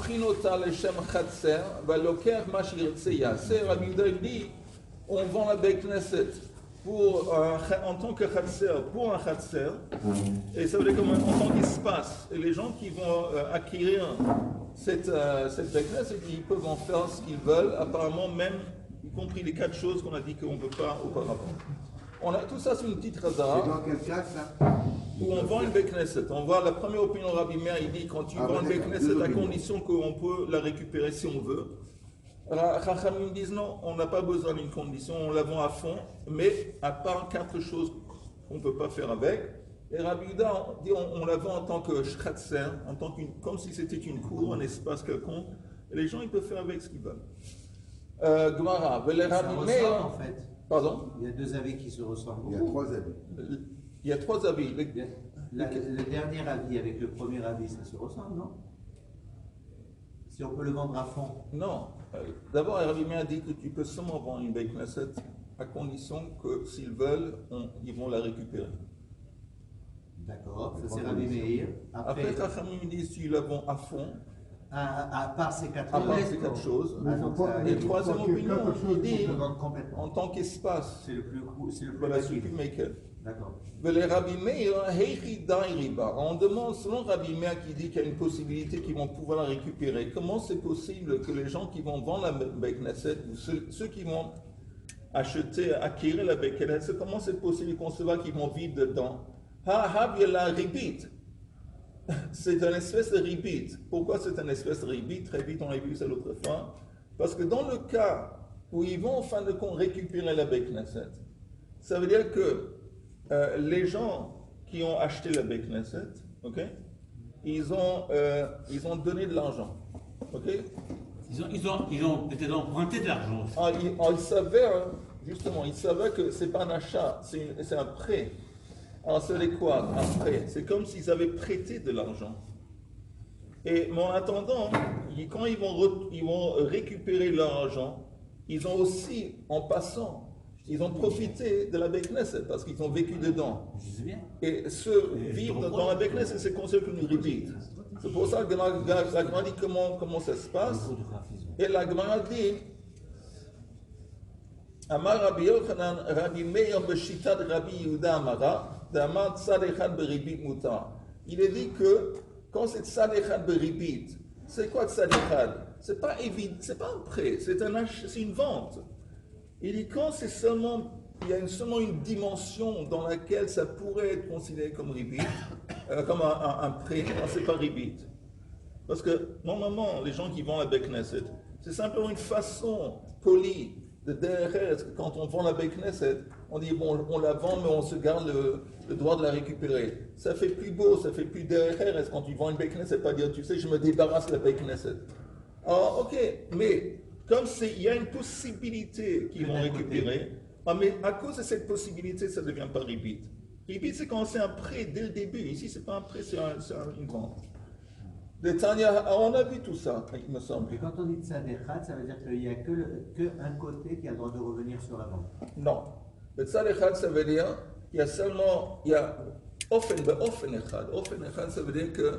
mokrin ota leshem chatser, valoker ma shirtse yaser. Rabbi Yehuda dit, on vend la Beit Knesset en tant que chatser, pour un chatser, et ça veut dire comme en tant qu'espace. Et les gens qui vont acquérir cette Beit Knesset, ils peuvent en faire ce qu'ils veulent, apparemment même, y compris les 4 choses qu'on a dit qu'on ne peut pas auparavant. Tout ça, c'est une petite razara. C'est dans quel cas ça? Où on vend une Beit Knesset. On voit la première opinion de Rabbi Meir, il dit quand tu vends une Beit Knesset à condition qu'on peut la récupérer si on veut. Chachamim disent non, on n'a pas besoin d'une condition, on la vend à fond, mais à part 4 choses qu'on ne peut pas faire avec. Et Rabbi Yehuda dit on la vend en tant que shkhatser, comme si c'était une cour, un espace quelconque. Et les gens ils peuvent faire avec ce qu'ils veulent. Gemara, Rabbi Meir en fait. Pardon? Il y a 2 avis qui se ressemblent. Il y a 3 avis. Il y a 3 avis. Le dernier avis avec le premier avis, ça se ressemble, non? Si on peut le vendre à fond. Non. D'abord, Rabbi Meir a dit que tu peux seulement vendre une Beit Knesset à condition que s'ils veulent, ils vont la récupérer. D'accord, ça c'est Rabbi Meir. Après, Chachamim disent tu la vends à fond. À part ces 4 choses. À part ces 4 choses. Et troisième opinion, il dit en tant qu'espace. C'est le plus voilà, celui qui make it. D'accord. On demande, selon Rabbi Meir qui dit qu'il y a une possibilité qu'ils vont pouvoir la récupérer, comment c'est possible que les gens qui vont vendre la Beit Knesset, ou ceux qui vont acquérir la Beit Knesset, comment c'est possible de concevoir qu'ils vont vivre dedans? C'est une espèce de ribit. Pourquoi c'est une espèce de ribit? Très vite, on a vu ça l'autre fois. Parce que dans le cas où ils vont en fin de compte récupérer la Beit Knesset, ça veut dire que les gens qui ont acheté la Beit Knesset, okay, ils ont donné de l'argent. Okay? Ils ont peut-être emprunté de l'argent. Ils savaient, justement, ils savaient que ce n'est pas un achat, c'est un prêt. Alors, c'est quoi un prêt? C'est comme s'ils avaient prêté de l'argent. Mais en attendant, quand ils vont récupérer leur argent, ils ont aussi, en passant, ils ont profité de la Beit Knesset parce qu'ils ont vécu dedans. Et vivre dans la Beit Knesset, c'est considéré comme une ribit. C'est pour ça que la Gemara dit comment ça se passe. Et la Gemara dit Amar Rabbi Yochanan, Rabbi Meir b'shitat Rabbi Yehuda Amara, d'Amar tzad echad beribit mutar. Il est dit que quand c'est tzad echad beribit, c'est quoi tzad echad? C'est pas évident, c'est pas un prêt, c'est une vente. Il dit quand il y a seulement une dimension dans laquelle ça pourrait être considéré comme ribit, comme un prêt, c'est pas ribit. Parce que normalement, les gens qui vendent la Beit Knesset, c'est simplement une façon polie de derrière. Quand on vend la Beit Knesset, on dit bon, on la vend, mais on se garde le droit de la récupérer. Ça fait plus beau, ça fait plus derrière. Quand tu vends une Beit Knesset, pas dire tu sais, je me débarrasse de la Beit Knesset. Alors, ok, mais comme il y a une possibilité qu'ils vont récupérer, mais à cause de cette possibilité, ça ne devient pas ribit. Ribit, c'est quand c'est un prêt dès le début. Ici, ce n'est pas un prêt, c'est une vente. On a vu tout ça, il me semble. Et quand on dit tzadechad, ça veut dire qu'il n'y a qu'un côté qui a le droit de revenir sur la vente. Non. Le tzadechad, ça veut dire qu'il y a seulement, offen echad. Offen echad, ça veut dire que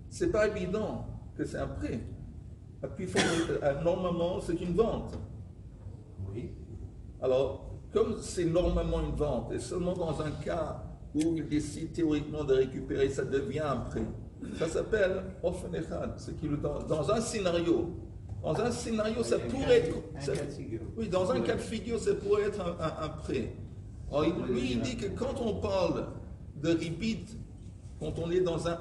c'est pas évident que c'est un prêt. Et puis, normalement, c'est une vente. Oui. Alors, comme c'est normalement une vente, et seulement dans un cas où il décide théoriquement de récupérer, ça devient un prêt. Ça s'appelle offen echad. C'est qu'il dans un scénario. Dans un scénario, ça pourrait être. Oui, dans un cas de figure, ça pourrait être un prêt. Alors, lui, il dit que quand on parle de ribit, quand on est dans un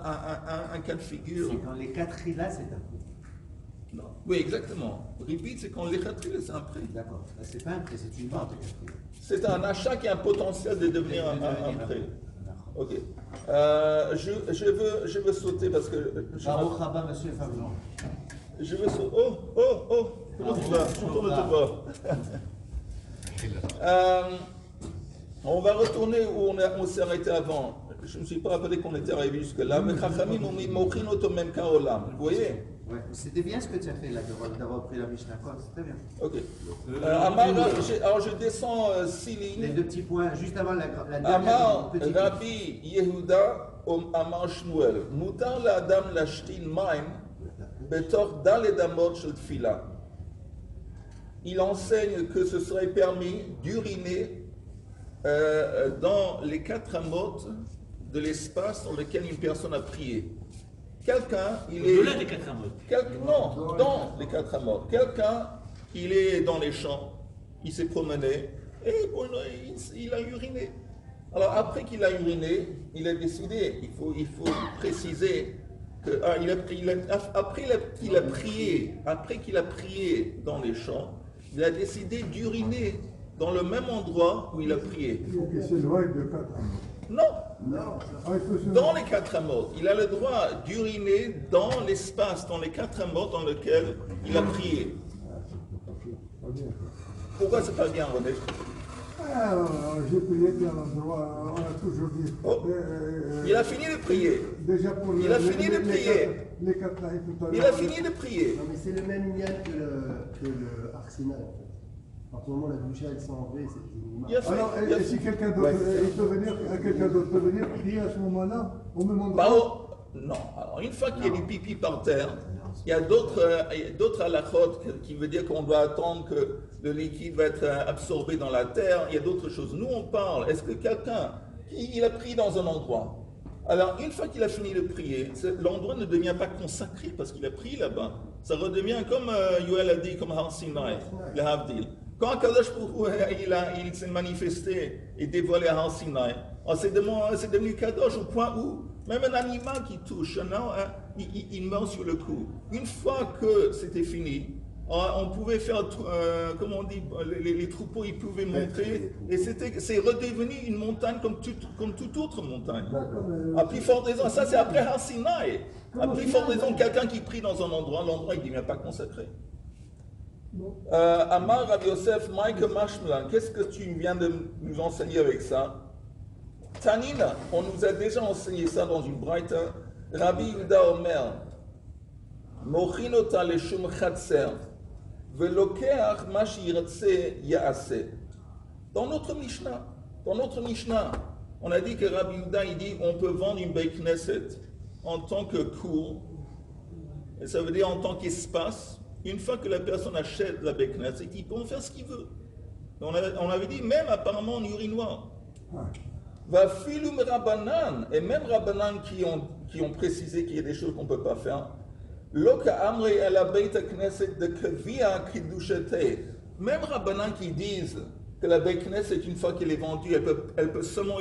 cas de figure. C'est quand les 4 rilas, c'est un prêt. Non. Oui, exactement. Ribit, c'est quand les 4 rilas, c'est un prêt. D'accord. C'est pas un prêt, c'est une vente. C'est un achat qui a un potentiel de devenir un prêt. Ok. Je veux sauter parce que. Baruch haba, monsieur Fablon. Je veux sauter. Oh! Comment tu vas? Je tourne de bas. On va retourner où on s'est arrêté avant. Je ne me suis pas rappelé qu'on était arrivé jusque-là. Mais Chachamim ont mis Mochin Otomem Kaolam. Vous voyez? Ouais, c'était bien ce que tu as fait là, d'avoir pris la Mishnah. C'était bien. Ok. Alors je descends 6 lignes. Les 2 petits points, juste avant la dernière. Amar Rabbi Yehuda Amar Shmuel. Mutar la Adam lashtin maim Betor Daled Amot Shel Tfila. Il enseigne que ce serait permis d'uriner dans les 4 amotes de l'espace dans lequel une personne a prié. Quelqu'un, il est... Au-delà des 4 amotes. Non, dans les 4 amotes. Quelqu'un, il est dans les champs, il s'est promené, et bon, il a uriné. Alors après qu'il a uriné, il a décidé, il faut préciser que après qu'il a prié dans les champs, il a décidé d'uriner dans le même endroit où il a prié. Il faut qu'il s'éloigne de 4 amots. Non, dans les 4 amotes. Il a le droit d'uriner dans l'espace, dans les 4 amotes dans lequel il a prié. Pas bien. Pourquoi c'est pas bien, René? J'ai prié dans l'endroit, on a toujours dit. Il a fini de prier. Déjà pour Il a fini de prier. Les 4 laïcs tout à l'heure. Il a fini de prier. Non, mais c'est le même lien que le Arsenal, en fait. À ce moment, la douche, elle s'est enlevée, c'est Il a fait- Alors, il a et si quelqu'un d'autre quelqu'un d'autre peut venir prier à ce moment-là, au même endroit? Bah, non. Alors, une fois qu'il y a du pipi par terre, il y a d'autres halakhot qui veut dire qu'on doit attendre que le liquide va être absorbé dans la terre. Il y a d'autres choses. Nous, on parle. Est-ce que quelqu'un, il a prié dans un endroit? Alors, une fois qu'il a fini de prier, l'endroit ne devient pas consacré parce qu'il a prié là-bas. Ça redevient comme Yoel a dit, comme Har Sinai, le Havdil. Quand Akadosh Baruch Hu, il s'est manifesté et dévoilé à Har Sinai, c'est devenu Kadosh au point où même un animal qui touche, il meurt sur le coup. Une fois que c'était fini, on pouvait faire, comment on dit, les troupeaux, ils pouvaient monter, et c'est redevenu une montagne comme toute autre montagne. À plus forte raison, ça c'est après Har Sinai. À plus forte raison, quelqu'un qui prie dans un endroit, l'endroit il ne devient pas consacré. Amar Rabbi Yosef, Mike Mashmelan, qu'est-ce que tu viens de nous enseigner avec ça? Tanina, on nous a déjà enseigné ça dans une braïta. Rabbi Yehuda Omer, Mochinota leshum chatser, velokeach ma shirtse yaase. Dans notre Mishnah, on a dit que Rabbi Yehuda, il dit on peut vendre une Beit Knesset en tant que cour, et ça veut dire en tant qu'espace. Une fois que la personne achète la Beit Knesset, il peut en faire ce qu'il veut. On avait dit même apparemment en urinoir. Va filum Rabbanan, et même Rabbanan qui ont précisé qu'il y a des choses qu'on ne peut pas faire. Loka amri ala Beit Knesset de kavia kiddushete. Même Rabbanan qui disent que la Beit Knesset, une fois qu'elle est vendue, elle peut seulement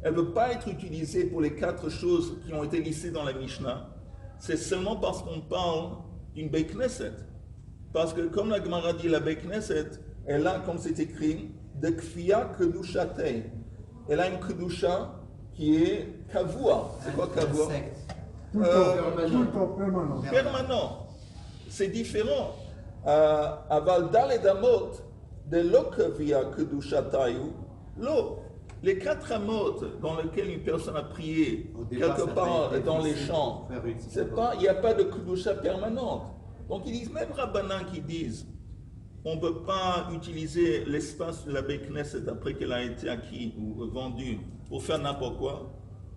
elle peut pas être utilisée pour les 4 choses qui ont été listées dans la Mishnah. C'est seulement parce qu'on parle d'une Beit Knesset. Parce que comme la Gemara dit, la Beit Knesset, elle a, comme c'est écrit, de kfia kedushate. Elle a une kedusha qui est kavua. C'est quoi kavua? Tout le temps permanent. Permanent. C'est différent. Aval daled amot de lo kavia kedushatayu lo. Les 4 amot dans lesquels une personne a prié quelque part dans les champs, il n'y a pas de kedusha permanente. Donc ils disent, même Rabbanan qui disent, on ne peut pas utiliser l'espace de la Beit Knesset après qu'elle a été acquise ou vendue pour faire n'importe quoi.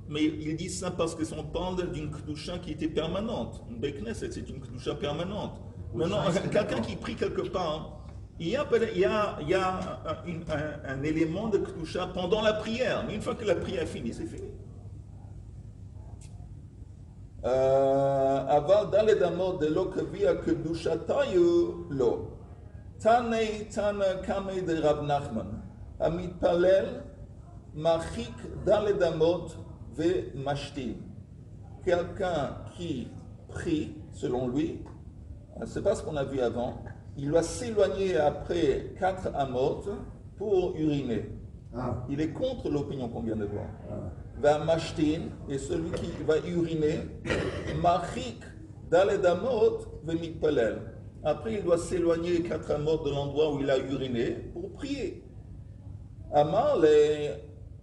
Mais ils disent ça parce que on parle d'une kedusha qui était permanente. Une Beit Knesset, c'est une kedusha permanente. Maintenant, quelqu'un qui prie quelque part, il y a un élément de kedusha pendant la prière. Mais une fois que la prière est finie, c'est fini. Aval daled amot de lo kavia kedushatayu lo. Tanei Tana Kame de Rav Nachman. Amitpalel Machik Daled Amot Ve Mashtim. Quelqu'un qui prie, selon lui, c'est pas ce qu'on a vu avant, il doit s'éloigner après 4 amot pour uriner. Il est contre l'opinion qu'on vient de voir. Va Mashtim, et celui qui va uriner, Machik Daled Amot Ve Mitpalel. Après, il doit s'éloigner 4 amot de l'endroit où il a uriné pour prier. Amar le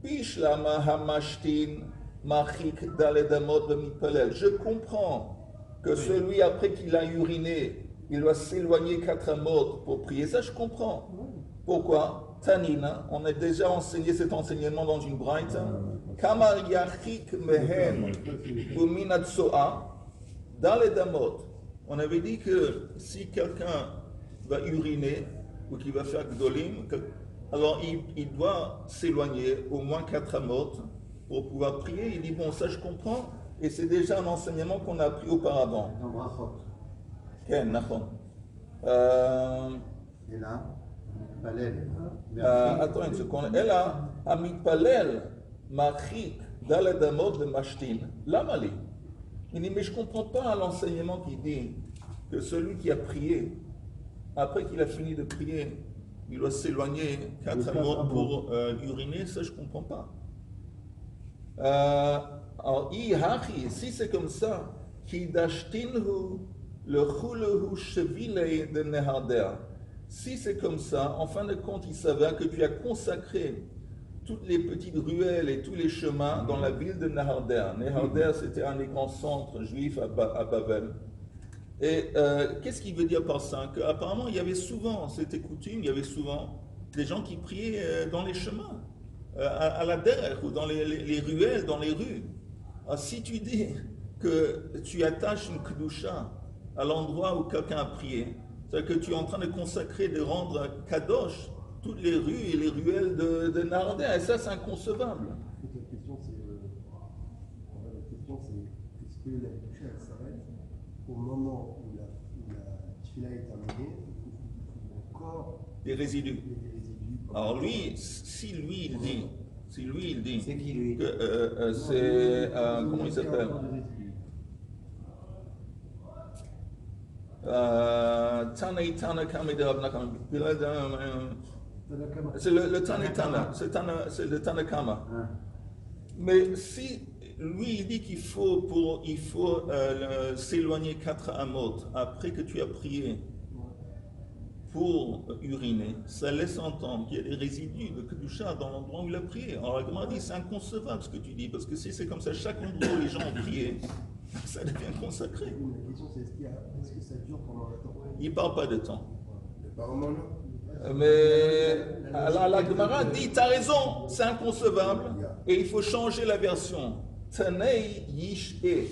pishlama hamashtin machik daled amot mitpalel. Je comprends que celui après qu'il a uriné, il doit s'éloigner 4 amot pour prier. Ça, je comprends. Pourquoi? Tanina, on a déjà enseigné cet enseignement dans une braïta. Kamar yachik mehen uminatsoa daled amot. On avait dit que si quelqu'un va uriner ou qu'il va faire gdolim, alors il doit s'éloigner au moins 4 amot pour pouvoir prier. Il dit, bon, ça je comprends, et c'est déjà un enseignement qu'on a appris auparavant. Dans Brachot. Ken, nachon. Et là, Palel. Attends une seconde. Elle a Amitpalel, Machik, Daladamot de Mashtin. L'Amali. Il dit, mais je ne comprends pas l'enseignement qui dit que celui qui a prié, après qu'il a fini de prier, il doit s'éloigner 4 amot pour uriner. Ça, je ne comprends pas. Alors, si c'est comme ça, qui dashtinhu le chulehu shevile de Neharder. Si c'est comme ça, en fin de compte, il s'avère que tu as consacré toutes les petites ruelles et tous les chemins dans la ville de Neharder. Neharder, c'était un des grands centres juifs à Babel. Et qu'est-ce qu'il veut dire par ça? Qu'apparemment, il y avait souvent, c'était coutume, il y avait souvent des gens qui priaient dans les chemins, à la derrière, ou dans les ruelles, dans les rues. Alors, si tu dis que tu attaches une kedusha à l'endroit où quelqu'un a prié, c'est-à-dire que tu es en train de consacrer, de rendre kadosh toutes les rues et les ruelles de Nardé, et ça c'est inconcevable. La question c'est, est-ce que la douche elle s'arrête au moment où la tefila est terminée, ou encore Des résidus. des résidus? Alors lui, si lui il dit C'est qui lui? que c'est, comment il s'appelle? Tana Kamid Rav Nachman. C'est le Tanitana, c'est le Tanakama. Mais si lui il dit qu'il faut s'éloigner 4 amot après que tu as prié pour uriner, ça laisse entendre qu'il y a des résidus de Kedusha dans l'endroit où il a prié. Alors la Gemara dit c'est inconcevable ce que tu dis, parce que si c'est comme ça, chaque endroit où les gens ont prié, ça devient consacré. La question c'est est-ce que ça dure pendant le temps? Il ne parle pas de temps. Apparemment non. Mais la Gemara dit, tu as raison, c'est inconcevable, et il faut changer la version. Tanei Yish'e.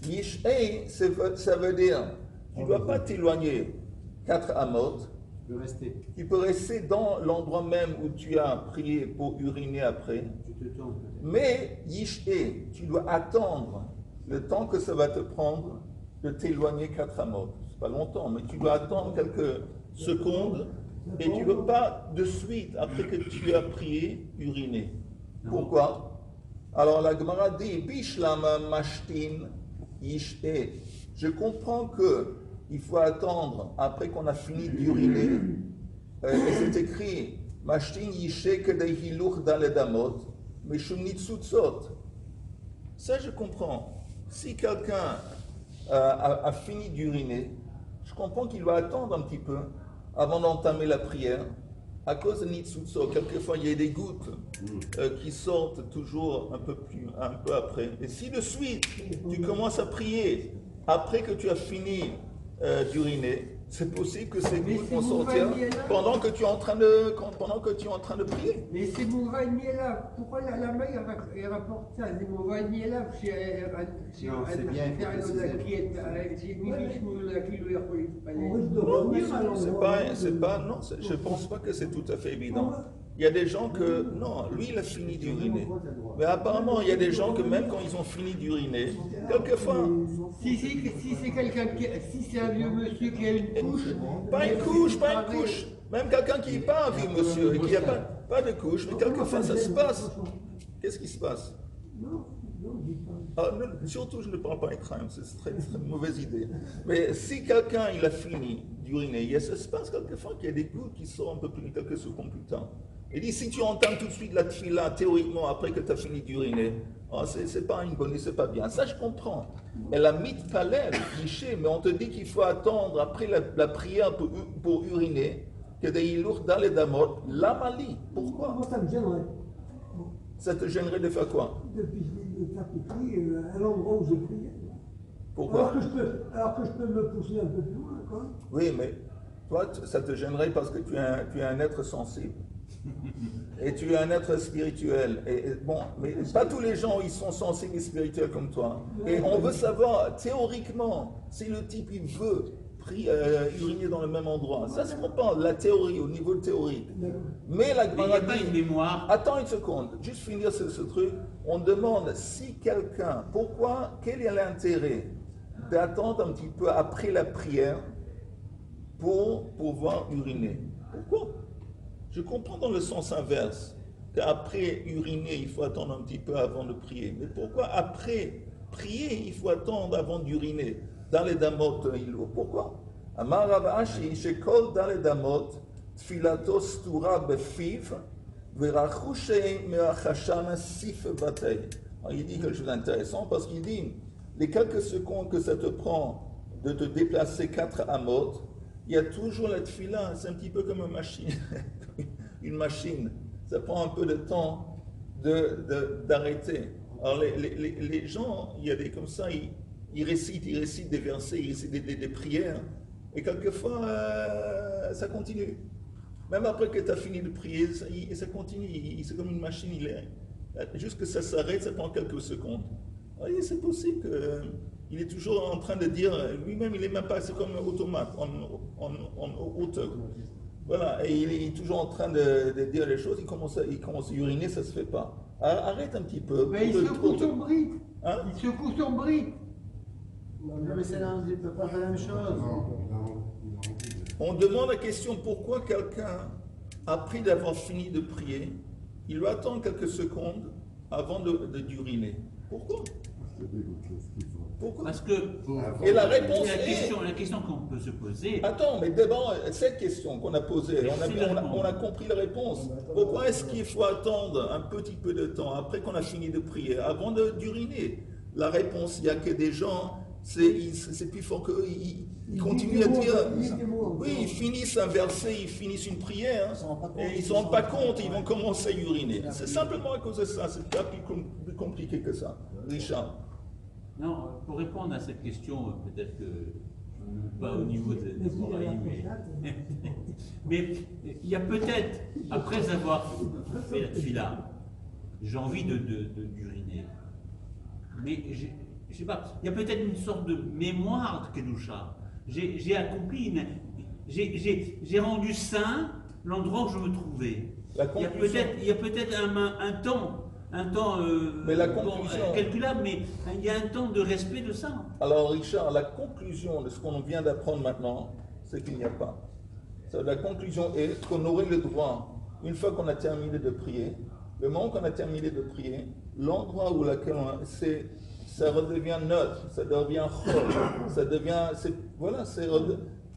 Yish'e, ça veut dire, tu ne dois pas t'éloigner 4 amot, Tu peux rester. tu peux rester dans l'endroit même où tu as prié pour uriner après, Tu te tournes peut-être. mais Yish'e, tu dois attendre le temps que ça va te prendre de t'éloigner 4 amot. C'est pas longtemps, mais tu dois attendre quelques secondes. Et tu ne veux pas de suite, après que tu as prié, uriner. Pourquoi? Alors la Gemara dit, Bishlama mashtin yish'e. Je comprends qu'il faut attendre après qu'on a fini d'uriner. Et c'est écrit, mashtin yish'e kedei hiluch daledamot, meshum nitzutzot. Ça je comprends. Si quelqu'un a fini d'uriner, je comprends qu'il va attendre un petit peu avant d'entamer la prière, à cause de Nitsutso. Quelquefois, il y a des gouttes qui sortent toujours un peu après. Et si de suite, tu commences à prier après que tu as fini d'uriner, c'est possible que ces gouttes vont sortir pendant que tu es en train de prier. Mais c'est Mouvanier là. Pourquoi la main elle rapporte ça? C'est Mouvanier là. Non, c'est bien, il faut préciser. Non, je pense pas que c'est tout à fait évident. Il y a des gens que, non, lui il a fini d'uriner. Mais apparemment, il y a des gens que même quand ils ont fini d'uriner, quelquefois, Si c'est quelqu'un si c'est un vieux monsieur qui a une couche. pas une couche, même quelqu'un qui n'est pas un vieux monsieur et qui n'a pas de couche, mais quelquefois ça se passe. Qu'est-ce qui se passe? Surtout, je ne parle pas avec crime, c'est une très mauvaise idée. Mais si quelqu'un il a fini d'uriner, ça se passe quelquefois qu'il y a des gouttes qui sortent un peu plus quelques secondes plus tard. Il dit si tu entends tout de suite la tefila, théoriquement, après que tu as fini d'uriner, c'est pas une bonne idée, c'est pas bien. Ça, je comprends. Mais la mitpalel, cliché, mais on te dit qu'il faut attendre après la prière pour uriner, que des ilour dans les damot, la mali. Pourquoi? Moi, ça me gênerait. Ça te gênerait de faire quoi? Depuis le faire pipi à l'endroit où j'ai prié. Pourquoi? Alors que je peux me pousser un peu plus loin, quoi. Oui, mais toi, ça te gênerait parce que tu es un être sensible. et tu es un être spirituel. Bon, mais pas tous les gens ils sont sensibles et spirituels comme toi. Et on veut savoir, théoriquement, si le type il veut uriner dans le même endroit, ça se comprend, la théorie, au niveau théorique. Mais la Mais il n'y a Gemara pas dit, une mémoire. attends une seconde, juste finir ce truc, on demande si quelqu'un, quel est l'intérêt d'attendre un petit peu après la prière pour pouvoir uriner. Pourquoi? Je comprends dans le sens inverse, qu'après uriner, il faut attendre un petit peu avant de prier. Mais pourquoi après prier, il faut attendre avant d'uriner? Dans les damot, pourquoi? Amar Rav Ashi, shekol dans les damot, tfilato stura befiv, verachushe meachashana sif batei. Il dit quelque chose d'intéressant parce qu'il dit, les quelques secondes que ça te prend de te déplacer 4 amot, il y a toujours la tfila, c'est un petit peu comme une machine. Une machine. Ça prend un peu de temps d'arrêter. Alors les gens, il y a des comme ça, ils récitent des versets, ils récitent des prières, et quelquefois ça continue. Même après que tu as fini de prier, ça continue. C'est comme une machine, juste que ça s'arrête, ça prend quelques secondes. Et c'est possible qu'il est toujours en train de dire, lui-même il n'est même pas, c'est comme un automate, en hauteur. Voilà, et il est toujours en train de dire les choses, il commence à uriner, ça ne se fait pas. Arrête un petit peu. Mais il secoue son bride. Hein? Il secoue son bride. Non, mais c'est là, on ne peut pas faire la même chose. On demande la question pourquoi quelqu'un, après d'avoir fini de prier, il doit attendre quelques secondes avant d'uriner. Pourquoi? Pourquoi? Parce que Et la réponse la question qu'on peut se poser, Attends, mais d'abord, cette question qu'on a posée, on a compris la réponse. Pourquoi est-ce qu'il faut attendre un petit peu de temps après qu'on a fini de prier, avant d'uriner? La réponse, il n'y a que des gens, c'est plus fort qu'eux, ils continuent à dire, oui, ils finissent un verset, ils finissent une prière, et ils ne se rendent pas compte, ils vont commencer à uriner. C'est simplement à cause de ça, c'est pas plus compliqué que ça. Richard. non, pour répondre à cette question, peut-être que pas au niveau des oreilles, mais il y a peut-être, après avoir fait la tefila, j'ai envie d'uriner. Mais je sais pas, il y a peut-être une sorte de mémoire de Kedusha. J'ai accompli, j'ai rendu saint l'endroit où je me trouvais. Il y a peut-être un temps Mais la conclusion, calculable, mais il y a un temps de respect de ça. alors Richard, la conclusion de ce qu'on vient d'apprendre maintenant, c'est qu'il n'y a pas. La conclusion est qu'on aurait le droit, une fois qu'on a terminé de prier, le moment qu'on a terminé de prier, l'endroit où ça redevient neutre, ça devient chol, ça devient,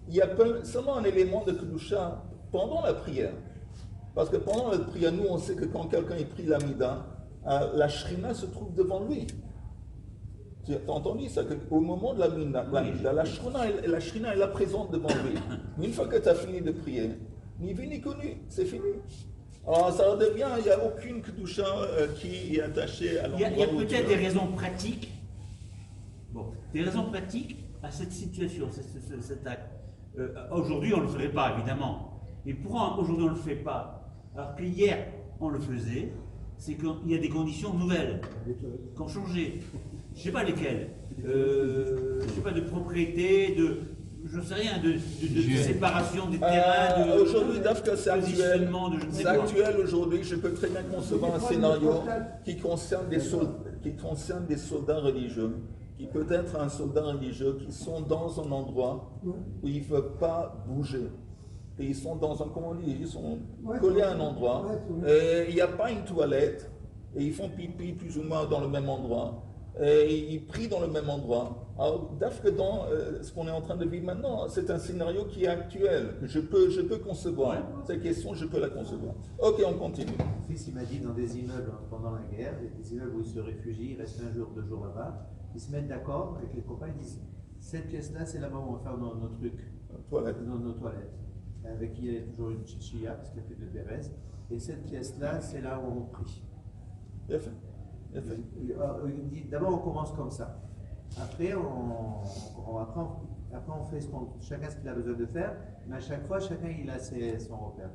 il y a seulement un élément de kedusha pendant la prière. Parce que pendant la prière, nous on sait que quand quelqu'un prie l'amida, la shrina se trouve devant lui. Tu as entendu ça? Au moment de l'amida, la shrina est là présente devant lui. Mais une fois que tu as fini de prier, ni vu ni connu, c'est fini. Alors ça redevient, il n'y a aucune kedusha qui est attachée à l'endroit. Il y a peut-être des raisons pratiques. Bon, des raisons pratiques à cette situation, cet acte. Aujourd'hui, on ne le ferait pas, évidemment. Et pourquoi aujourd'hui on ne le fait pas? Alors qu'hier, on le faisait, c'est qu'il y a des conditions nouvelles qui ont changé. Je ne sais pas lesquelles. Je ne sais pas, de propriété, je ne sais rien, de séparation des terrains, aujourd'hui, Dafka, c'est actuel. C'est actuel aujourd'hui. Je peux très bien concevoir un scénario qui concerne des soldats religieux, qui peut être un soldat religieux qui sont dans un endroit où ils ne peuvent pas bouger. Et ils sont dans un, comment on dit, ils sont collés à un endroit, et il n'y a pas une toilette, et ils font pipi plus ou moins dans le même endroit, et ils prient dans le même endroit. Alors, Dafka, dans ce qu'on est en train de vivre maintenant, c'est un scénario qui est actuel, que je peux concevoir. Cette question, je peux la concevoir. Ok, on continue. Mon fils, il m'a dit, dans des immeubles pendant la guerre, des immeubles où ils se réfugient, ils restent un jour, 2 jours là-bas, ils se mettent d'accord avec les copains, ils disent, cette pièce-là, c'est là-bas où on va faire nos trucs, nos toilettes. Avec qui il y a toujours une chichia, parce qu'il a fait de Bérez. Et cette pièce-là, c'est là où on prie. Bien fait. Bien fait. Il dit, d'abord, on commence comme ça. Après, après on fait chacun ce qu'il a besoin de faire, mais à chaque fois, chacun il a son repère.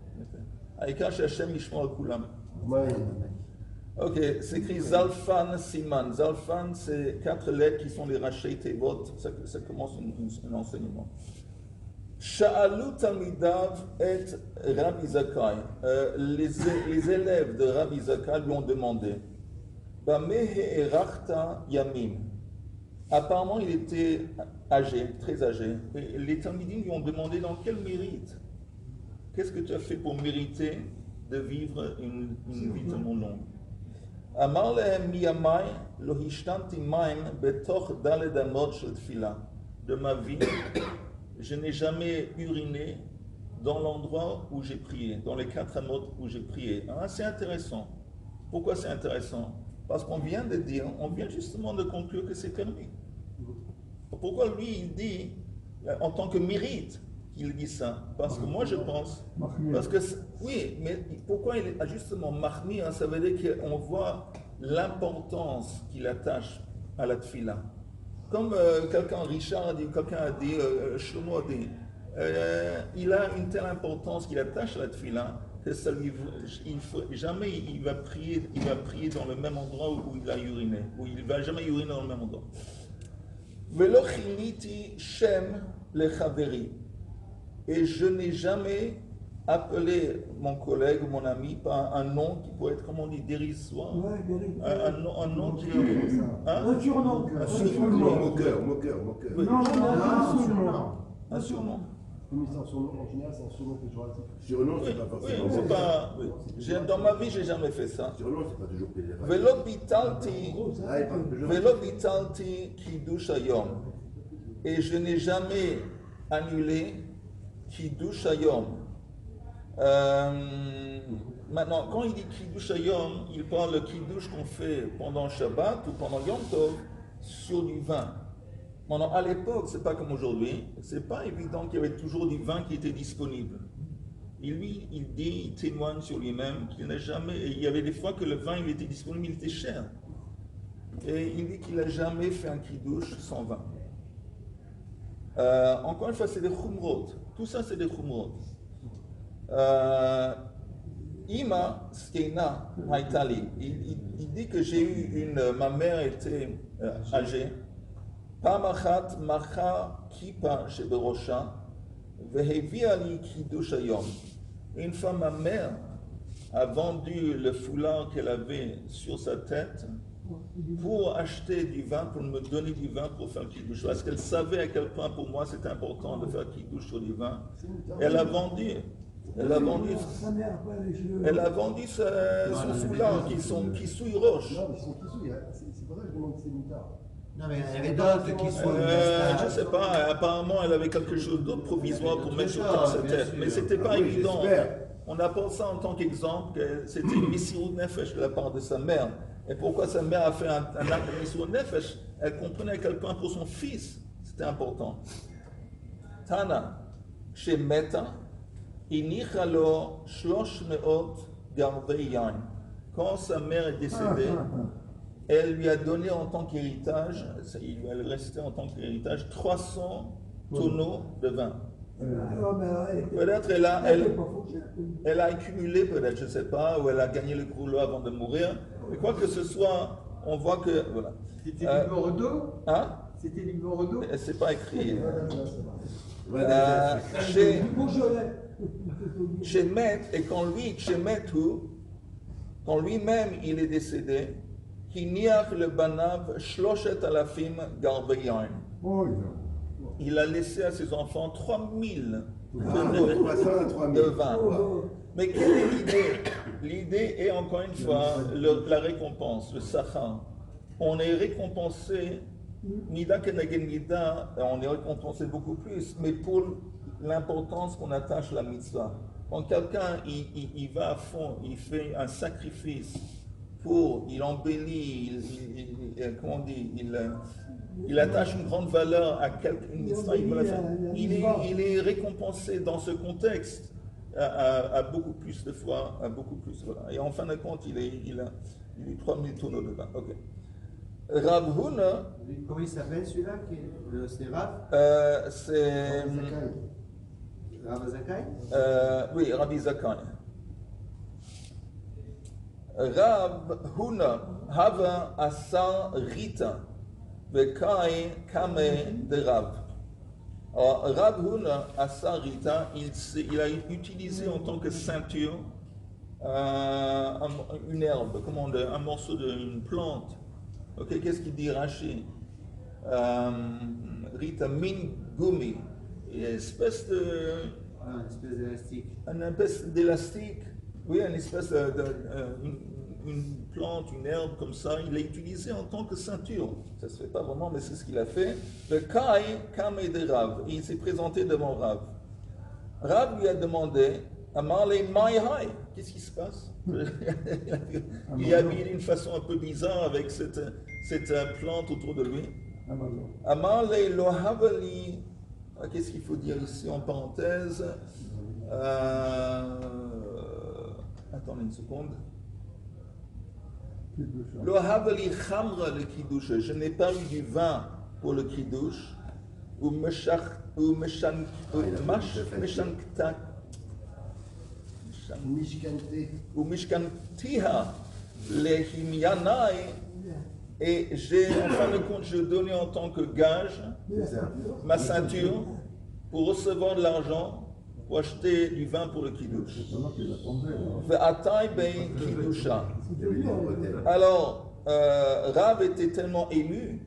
Aïka Shachem Yishmor al Kulam. Ouais. Ok, c'est écrit Zalfan Siman. Zalfan, c'est 4 lettres qui sont les Rachei Tevot. Ça commence un enseignement. Sha'alu Talmidav et Rabbi Zakai. Les élèves de Rabbi Zakai lui ont demandé Bamehe Erachta Yamim. Apparemment, il était âgé, très âgé. Et les Talmidim lui ont demandé dans quel mérite. Qu'est-ce que tu as fait pour mériter de vivre une vie tellement longue? Amar lehem miyamai lo hishtanti maim betoch daled amot shel tefila. De ma vie, je n'ai jamais uriné dans l'endroit où j'ai prié, dans les 4 amot où j'ai prié. Ah, c'est intéressant. Pourquoi c'est intéressant? Parce qu'on vient de dire, on vient justement de conclure que c'est permis. Pourquoi lui il dit en tant que mérite qu'il dit ça? Parce que moi je pense, parce que oui, mais pourquoi il est justement mahmir? Ça veut dire qu'on voit l'importance qu'il attache à la tfila. Comme Richard a dit, quelqu'un a dit, Shlomo a dit, il a une telle importance qu'il attache à la tfila que ça lui, jamais il va prier dans le même endroit où il a uriné, où il va jamais uriner dans le même endroit. Velo chiniti shem lechaveri. Et je n'ai jamais appelé mon collègue ou mon ami par un nom qui pourrait être, comment on dit, dérisoire. Ouais, Un nom qui... Un surnom. Moqueur. Oui. Non, un surnom. Un surnom. Oui, mais c'est un surnom, en général, c'est un surnom péjoratif. Surnom, Oui, c'est pas oui, forcément. c'est pas... oui. Dans ma vie, j'ai jamais fait ça. Surnom, c'est pas toujours péjoratif. Velo bitalti... Ah, il parle péjoratif. Velo bitalti kiddush hayom. Et je n'ai jamais annulé kiddush hayom. Maintenant, quand il dit kiddush hayom, il parle de kiddush qu'on fait pendant Shabbat ou pendant Yom Tov sur du vin. Maintenant, à l'époque, c'est pas comme aujourd'hui. C'est pas évident qu'il y avait toujours du vin qui était disponible. Et lui, il témoigne sur lui-même qu'il n'a jamais. Et il y avait des fois que le vin, il était disponible, il était cher. Et il dit qu'il n'a jamais fait un kiddush sans vin. Encore une fois, c'est des chumrot. Tout ça, c'est des chumrot. Ima Skena Haitali. Il dit que j'ai eu ma mère était âgée. Pamachat Macha Kipa Sheberosha Vehevia li Kiddush Hayom. Une fois, ma mère a vendu le foulard qu'elle avait sur sa tête pour acheter du vin, pour me donner du vin pour faire Kiddush. Parce qu'elle savait à quel point pour moi c'était important de faire Kiddush sur du vin. Elle a vendu son foulard qui souille roche. Non, mais ils sont kissouilles, hein. C'est pour ça que je demande si c'est moutarde. Non, mais il y avait d'autres qui sont. Je ne sais pas, apparemment elle avait quelque chose d'autre provisoire pour mettre sur sa tête, mais c'était pas évident. On apporte ça en tant qu'exemple que c'était une Messirut Nefesh de la part de sa mère. Et pourquoi sa mère a fait un acte de Messirut Nefesh? Elle comprenait à quel point pour son fils c'était important. Tana, chez Meta, Inichalo Shlosh Meot Gardei Yain. Quand sa mère est décédée, elle lui a donné en tant qu'héritage, il lui a resté en tant qu'héritage 300 tonneaux de vin. Peut-être elle a accumulé, peut-être, je ne sais pas, ou elle a gagné le gros lot avant de mourir. Mais quoi que ce soit, on voit que. Voilà. C'était numéro 2 Hein? C'était numéro 2 C'est pas écrit. Chez Met, et quand lui-même il est décédé, Kiniach le Banav Shloshet Alafim Garbeyain. Il a laissé à ses enfants 3000 de vin. Mais quelle est l'idée? L'idée est encore une fois la récompense, le sachar. On est récompensé, Nida Kenagen Nida, on est récompensé beaucoup plus, mais pour l'importance qu'on attache à la mitzvah. Quand quelqu'un il va à fond, il fait un sacrifice il embellit, comment on dit, il attache une grande valeur à une mitzvah, il est récompensé dans ce contexte à beaucoup plus de fois, à beaucoup plus. Voilà. Et en fin de compte, il a eu 3000 tonneaux de vin. Okay. Rav Huna. Comment il s'appelle celui-là? C'est Rav? C'est. Rav Zakai? Oui, Rabbi Zakai. Rav Huna Hava Asa Rita Vekai Kame de Rav. Alors, Rav Huna Asa Rita, il a utilisé en tant que ceinture une herbe, comment on dit, un morceau d'une plante. Ok, qu'est-ce qu'il dit Rashi? Rita min gumi, une espèce d'élastique. Une espèce d'élastique, oui, une espèce une plante, une herbe comme ça, il l'a utilisé en tant que ceinture. Ça ne se fait pas vraiment, mais c'est ce qu'il a fait. Le Kai Kame de Rav, il s'est présenté devant Rav. Rav lui a demandé, Amale Mai Hai, qu'est-ce qui se passe? Il a mis d'une façon un peu bizarre avec cette plante autour de lui. Amale Lohavali, qu'est-ce qu'il faut dire ici en parenthèse? Attendez une seconde. Lohavali Khamra le Kiddush, je n'ai pas eu du vin pour le Kiddush, ou Mishkantiha lehimyanai, et j'ai, en fin de compte, je donnais en tant que gage ma ceinture pour recevoir de l'argent pour acheter du vin pour le kiddush. Alors, Rav était tellement ému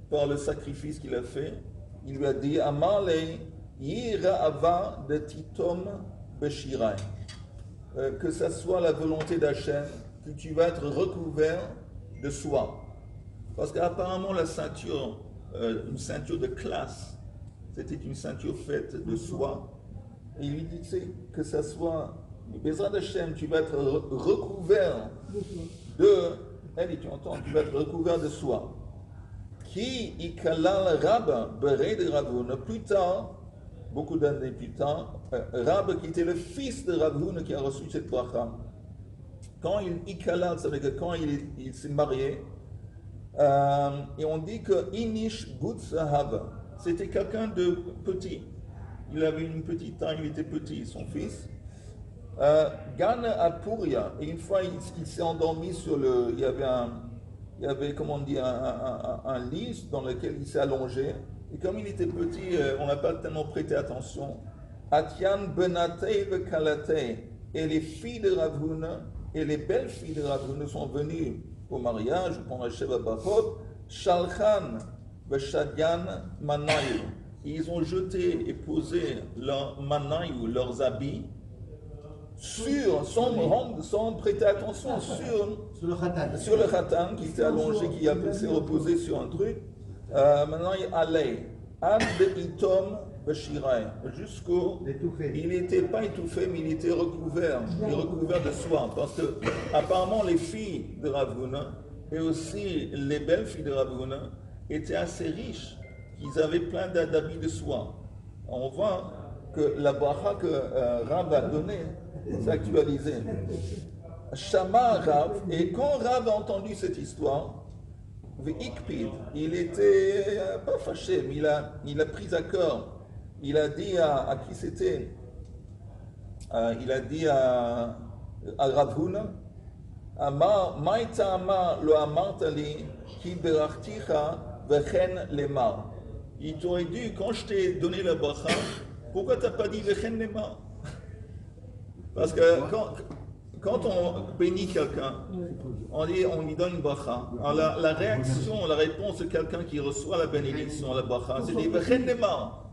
par le sacrifice qu'il a fait, il lui a dit Amale yira ava de titom beshirai, que ça soit la volonté d'Hachem, que tu vas être recouvert de soie. Parce qu'apparemment la ceinture, une ceinture de classe, c'était une ceinture faite de soie. Et il lui dit, tu sais, que ça soit, Bezrat Hashem, tu vas être recouvert de, elle, tu entends, tu vas être recouvert de soie. Qui ikalal Rabba, Beré de Ravuna, plus tard, beaucoup d'années plus tard, Rabba qui était le fils de Ravuna qui a reçu cette bracha. Quand il ikalal, ça veut dire quand il s'est marié, et on dit que Inish Gutzahava, c'était quelqu'un de petit. Il avait une petite taille, il était petit, son fils. Gana Apuria, et une fois il s'est endormi sur le. Il y avait comment on dit, un lit dans lequel il s'est allongé. Et comme il était petit, on n'a pas tellement prêté attention. Atian Benatei Kalatei, et les filles de Ravuna, et les belles filles de Ravuna sont venues au mariage, pendant le Sheva Bachot, Shalchan Veshadyan Manayu. Ils ont jeté et posé leur manayu, leurs habits, sans prêter attention, sur le khatan qui était allongé, qui s'est reposé sur un truc. Maintenant, il allait. Ad itom beshirai, jusqu'au. Il n'était pas étouffé, mais il était recouvert de soie. Parce que, apparemment, les filles de Ravuna, et aussi les belles filles de Ravuna, étaient assez riches, qu'ils avaient plein d'habits de soie. On voit que la bracha que Rav a donnée s'est actualisée. Shama Rav, et quand Rav a entendu cette histoire, il était pas fâché, mais il a pris à cœur. Il a dit à qui c'était? Il a dit à Rav Huna, Maïta Amar lo amartali ki berachticha vechen lemar. Il t'aurait dû, quand je t'ai donné la bracha, pourquoi tu n'as pas dit vechen lemar? Parce que quand on bénit quelqu'un, on lui donne une bracha. Alors la réaction, la réponse de quelqu'un qui reçoit la bénédiction, la bracha, c'est dire vechen lemar,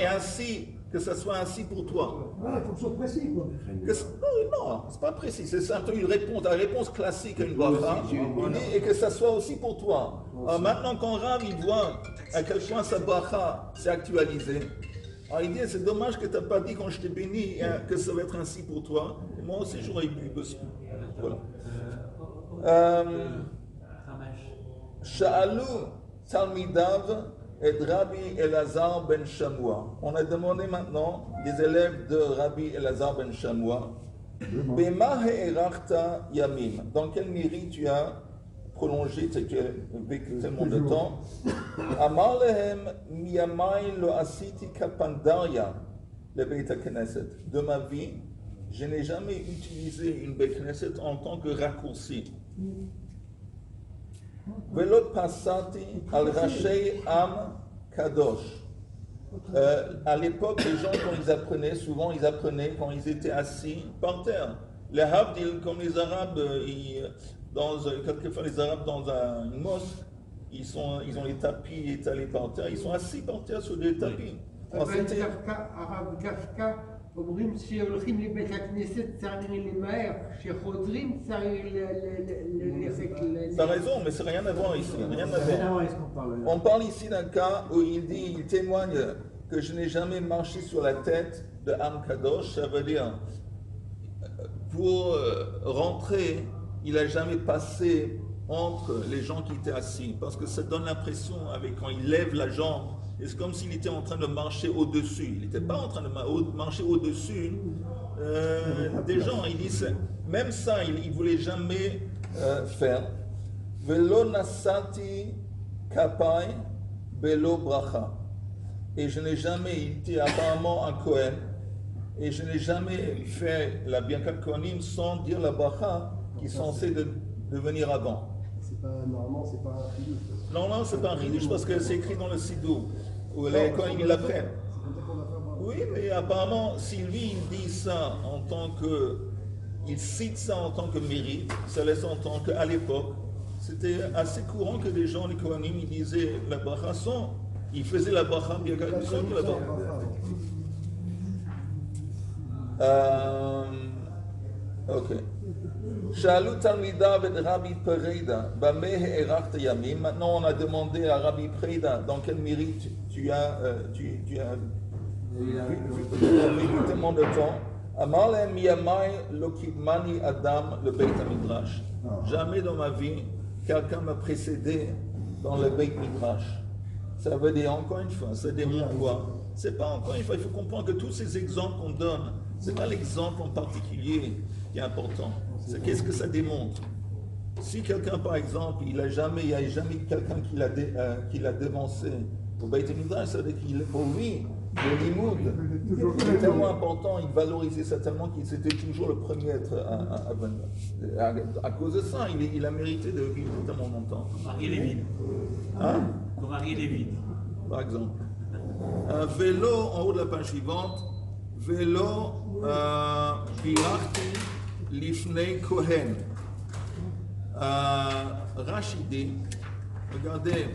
et ainsi, que ça soit ainsi pour toi. Voilà, il faut que ce soit précis, quoi. Non, c'est pas précis, c'est simplement une réponse, la réponse classique à une bracha, et que ça soit aussi pour toi. Alors maintenant, quand Rav il voit à quel point sa bracha s'est actualisée, alors il dit, c'est dommage que tu n'as pas dit quand je t'ai béni que ça va être ainsi pour toi. Et moi aussi, j'aurais pu aussi. Voilà. Sha'alu Talmidav et Rabbi Elazar ben Shamua. On a demandé maintenant des élèves de Rabbi Elazar ben Shamua. Bema he'erachta yamim. Dans quel mérite tu as prolongé, tu as vécu tellement de temps? Amar lehem miyamai lo asiti kapandaria le Beit HaKnesset. De ma vie, je n'ai jamais utilisé une Beit Knesset en tant que raccourci. Velo passati al rachei am kadosh. À l'époque, les gens, quand ils apprenaient, souvent ils apprenaient quand ils étaient assis par terre. Les Havdil, comme les Arabes, quelquefois les Arabes dans une mosquée, ils ont les tapis étalés par terre, ils sont assis par terre sur des tapis. הרב דווקא אומרים שהולכים לבית הכנסת צריך למהר, שחוזרים צריך T'as raison, mais c'est rien à voir ici, rien à voir. On parle ici d'un cas où il témoigne que je n'ai jamais marché sur la tête de Am Kadosh, ça veut dire, pour rentrer, il n'a jamais passé entre les gens qui étaient assis, parce que ça donne l'impression, quand il lève la jambe, c'est comme s'il était en train de marcher au-dessus. Il n'était pas en train de marcher au-dessus des gens. Il dit, même ça, il ne voulait jamais faire. Velo nasati kapai belo bracha. Et je n'ai jamais été apparemment un Kohen, et je n'ai jamais fait la Birkat Kohanim sans dire la bracha qui est censée devenir avant. Normalement, c'est pas un chidouche. Non, c'est pas un chidouche parce que c'est écrit dans le Sidou, où les Kohanim l'apprennent. Oui, mais apparemment, si lui il dit ça en tant que. Il cite ça en tant que mérite, ça laisse entendre qu'à l'époque, c'était assez courant que les gens, les Kohanim, ils disaient la bracha sans. Ils faisaient la bracha bien que la bracha. Ok. Shalut Talmidav et Rabbi Pereida, Bameh Erakta Yamim. Maintenant, on a demandé à Rabbi Pereida dans quel mérite tu as vécu tellement de temps. Amalem Yamai Lokidmani Adam le Beit Midrash. Jamais dans ma vie, quelqu'un m'a précédé dans le Beit Midrash. Ça veut dire, encore une fois, ça démontre quoi? C'est pas encore une fois, il faut comprendre que tous ces exemples qu'on donne, c'est pas l'exemple en particulier qui est important. C'est qu'est-ce que ça démontre. Si quelqu'un, par exemple, il n'y a jamais quelqu'un qui l'a devancé au Beit Midrash, ça veut dire qu'il, pour lui, le limoud, c'est tellement important, il valorisait ça tellement qu'il c'était toujours le premier à être à venir. À cause de ça, il a mérité de vivre tellement longtemps. Marie Lévin. Hein? Pour Marie Lévin. Par exemple. Vélo, en haut de la page suivante, vélo birachti lifnei kohen. Rachidi, regardez.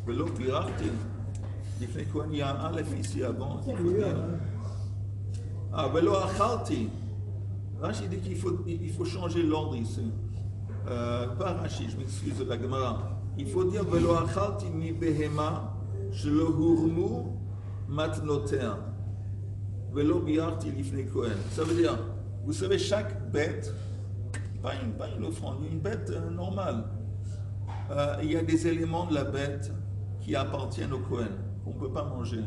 Vélo birachti lifnei kohen, il y a un aleph ici avant. Vélo achalti. Rachidi dit qu'il faut changer l'ordre ici. Pas Rachid, je m'excuse de la Gemara. Il faut dire Velo achalti mi behema shelo hurmu matnotea Velo biarti lifnei kohen. Ça veut dire, vous savez, chaque bête, pas une offrande, une bête normale, il y a des éléments de la bête qui appartiennent au Kohen, qu'on ne peut pas manger.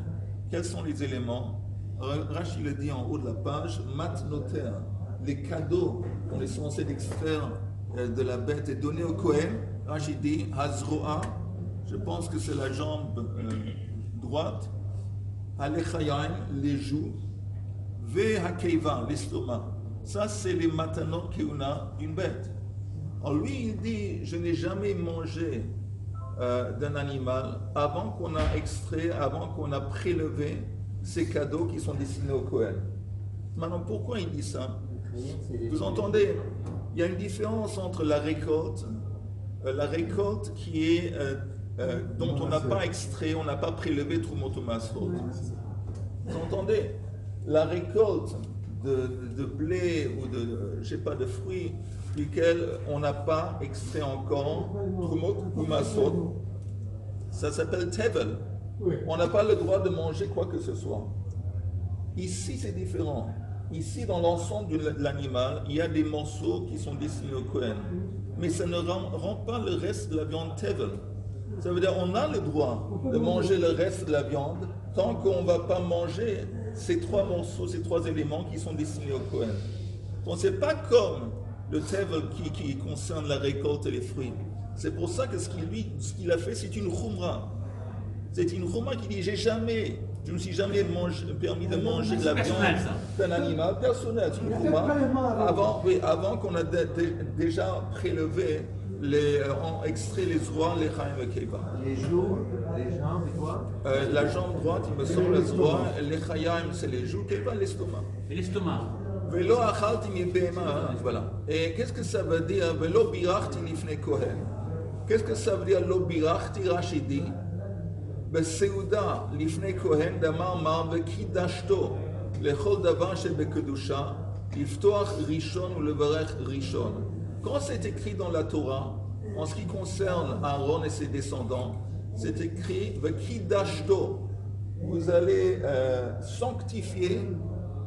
Quels sont les éléments? Rachid le dit en haut de la page, matnotea, les cadeaux qu'on est censé extraire de la bête et donner au Kohen. Rachid dit Hazroa, je pense que c'est la jambe droite, Alechayim, les joues, Ve Hakeiva, l'estomac. Ça, c'est les matanot keuna d'une bête. Alors lui, il dit je n'ai jamais mangé d'un animal avant qu'on a extrait, avant qu'on a prélevé ces cadeaux qui sont destinés au Kohen. Maintenant, pourquoi il dit ça? Vous entendez? Il y a une différence entre la récolte qui est dont on n'a pas extrait, on n'a pas prélevé Trumot Masrot. Vous entendez? La récolte de blé ou de fruits duquel on n'a pas extrait encore Trumot ou Masrot, ça s'appelle Tevel. On n'a pas le droit de manger quoi que ce soit. Ici, c'est différent. Ici, dans l'ensemble de l'animal, il y a des morceaux qui sont destinés au Kohen. Mais ça ne rend pas le reste de la viande tevel. Ça veut dire qu'on a le droit de manger le reste de la viande tant qu'on ne va pas manger ces trois morceaux, ces trois éléments qui sont destinés au Kohen. Donc, ce n'est pas comme le tevel qui concerne la récolte et les fruits. C'est pour ça que ce qu'il a fait, c'est une khumra. C'est une khumra qui dit, j'ai jamais Je ne me suis jamais permis de manger de la viande d'un animal personnel. C'est une chouma. Avant qu'on a déjà prélevé, extrait les oies, les chaim et keiba. Les joues, les jambes et quoi? La jambe droite, il me semble, les oies, les chaim, c'est les joues, keiba, l'estomac. Et l'estomac. Velo achalti mi behema, voilà. Et qu'est-ce que ça veut dire? Velo birachti lifnei kohen. Qu'est-ce que ça veut dire? Lo birachti, Rashi dit. בסעודה לפני כהן דאמר מר וקידשתו לכל דבר שבקדושה לפתוח ראשון ולברך ראשון. Quand c'est écrit dans la Torah, en ce qui concerne Aaron et ses descendants, c'est écrit vekidashto. Vous allez sanctifier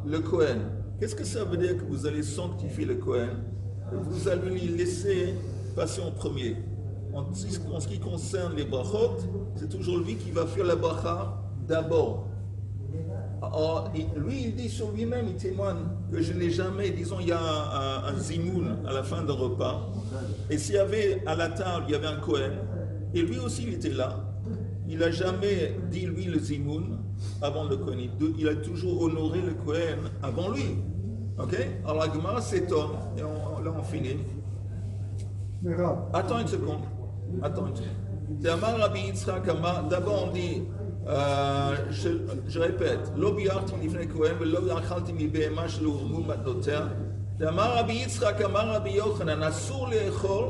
le Kohen. Qu'est-ce que ça veut dire que vous allez sanctifier le Kohen? Vous allez lui laisser passer en premier. En ce qui concerne les brachot, c'est toujours lui qui va faire la bracha d'abord. Alors, lui, il dit sur lui-même, il témoigne que je n'ai jamais, disons, il y a un zimoun à la fin d'un repas, et s'il y avait à la table, il y avait un Kohen, et lui aussi il était là, il n'a jamais dit lui le zimoun avant le Kohen, il a toujours honoré le Kohen avant lui. Ok? Alors la Gemara s'étonne, et là on finit. Attends une seconde. D'abord on dit, je répète, lo biarti lifnei kohen velo achalti mi behema shelo hurmu matnotea. D'amar Rabbi Yitzchak amar Rabbi Yochanan asur לאכול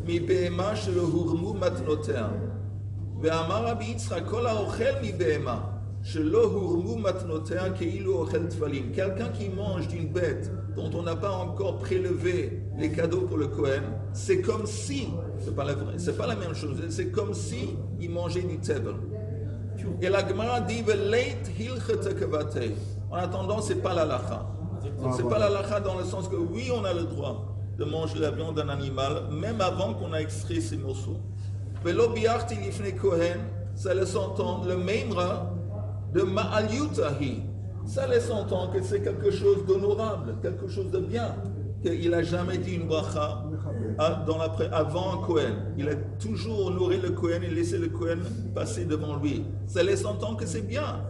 מבהמה שלא הורמו מתנותיה. ואמר רבי יצחק כל האוכל מבהמה שלא הורמו מתנותיה כאילו אוכל תפלים. Quelqu'un qui mange d'une bête dont on n'a pas encore prélevé les cadeaux pour le Kohen, c'est comme si, c'est pas la même chose, c'est comme si il mangeait du tevel. Et la Gemara dit veleit hilchete kavate. En attendant, c'est pas la lacha. C'est pas la lacha dans le sens que oui, on a le droit de manger la viande d'un animal, même avant qu'on a extrait ces morceaux. Velo biarti lifnei kohen, ça laisse entendre le memra de ma'aliutahi. Ça laisse entendre que c'est quelque chose d'honorable, quelque chose de bien. Qu'il n'a jamais dit une bracha avant un Kohen. Il a toujours honoré le Kohen et laissé le Kohen passer devant lui. Ça laisse entendre que c'est bien.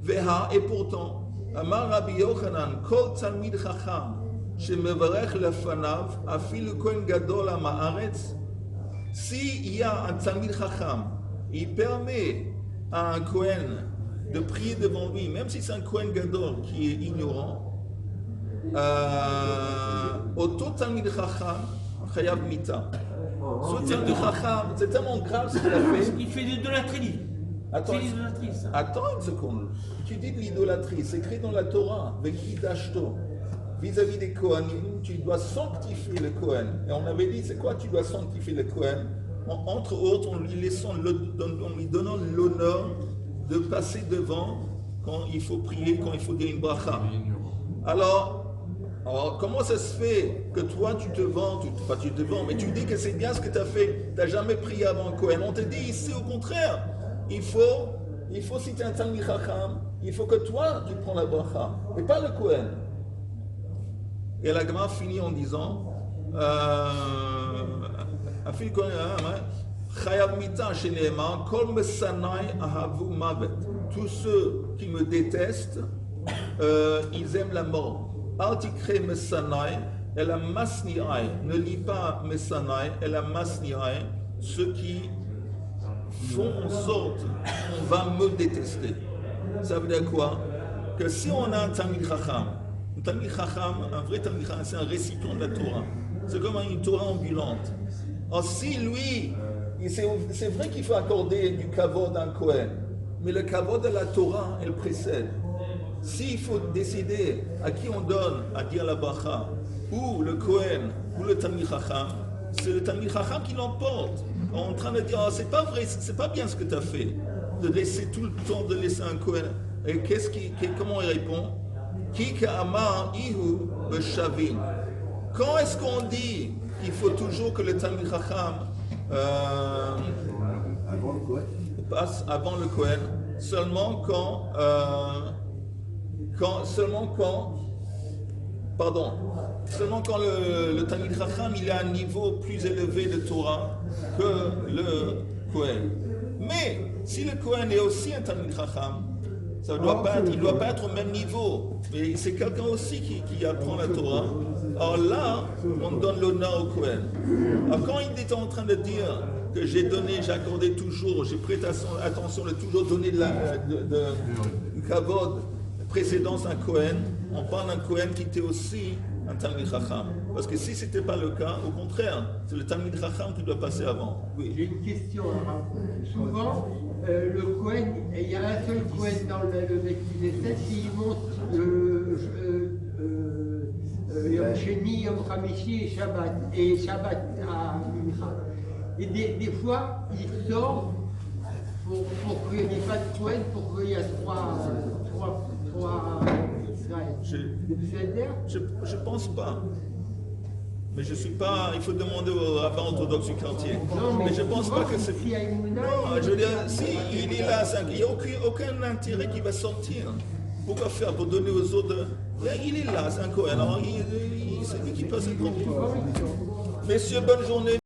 Veha, et pourtant, Amar Rabbi Yochanan, Kol Talmid Chacham, Shemevarech Lefanav, Afilu Kohen Gadol Ha'aretz. S'il y a un Talmid Chacham, il permet à un Kohen de prier devant lui, même si c'est un Kohen Gadol qui est ignorant, Oto Talmid Chacham Chayav Mita. Ce Talmid Chacham, c'est tellement grave ce qu'il a fait. Il fait de l'idolâtrie. Attends une seconde. Tu dis de l'idolâtrie, c'est écrit dans la Torah, Vekidashto. Vis-à-vis des Kohanim, tu dois sanctifier le Kohen. Et on avait dit, c'est quoi tu dois sanctifier le Kohen? Entre autres, en lui donnant l'honneur de passer devant quand il faut prier, quand il faut dire une bracha. Alors, comment ça se fait que toi tu te vends, mais tu dis que c'est bien ce que tu as fait, tu n'as jamais prié avant Kohen. On te dit ici au contraire, il faut si tu es un Talmid Chacham, il faut que toi tu prends la bracha, et pas le Kohen. Et la Gemara finit en disant, Chayav mita sheneema, kol mesanai ahavu mavet. Tous ceux qui me détestent, ils aiment la mort. Altikre mesanai, elle a masniai. Ne lis pas mesanai, elle a masniai. Ceux qui font en sorte qu'on va me détester. Ça veut dire quoi? Que si on a un Talmid Chacham, un vrai Talmid Chacham, c'est un récipient de la Torah. C'est comme une Torah ambulante. Alors si lui, c'est vrai qu'il faut accorder du kavod à un Kohen, mais le kavod de la Torah, elle précède. S'il faut décider à qui on donne à dire la bracha, ou le Kohen, ou le Talmid Chacham, c'est le Talmid Chacham qui l'emporte. En train de dire, c'est pas vrai, c'est pas bien ce que tu as fait, de laisser tout le temps, de laisser un Kohen. Et comment il répond? Ki ka'amar ihu b'shavin. Quand est-ce qu'on dit qu'il faut toujours que le Talmid Chacham passe avant le Kohen? Seulement quand le Talmid Chacham il a un niveau plus élevé de Torah que le Kohen. Mais si le Kohen est aussi un Talmid Chacham, il ne doit pas être au même niveau. Mais c'est quelqu'un aussi qui apprend la Torah. Alors là, on donne l'honneur au Kohen. Alors quand il est en train de dire que j'ai accordé toujours, j'ai prêté attention de toujours donner du kavod, précédence à un Kohen, on parle d'un Kohen qui était aussi un Talmid Chacham. Parce que si ce n'était pas le cas, au contraire, c'est le Talmid Chacham qui doit passer avant. Oui. J'ai une question. Souvent, le Kohen, il y a un seul Kohen dans le Beth Knesset qui monte Yom Sheni, Yom Hamishi et Shabbat à Mincha. Et des fois, il sort pour qu'il n'y ait pas de Kohen, pour qu'il y ait trois Je pense pas. Mais je suis pas. Il faut demander au rabbin orthodoxe du quartier. Non, mais je pense pas que c'est. Non, je veux dire, si il est là, il n'y a aucun intérêt qui va sortir. Pourquoi faire? Pour donner aux autres. Il est là, c'est un Kohen. Alors, c'est lui qui passe le grand. Messieurs, bonne journée.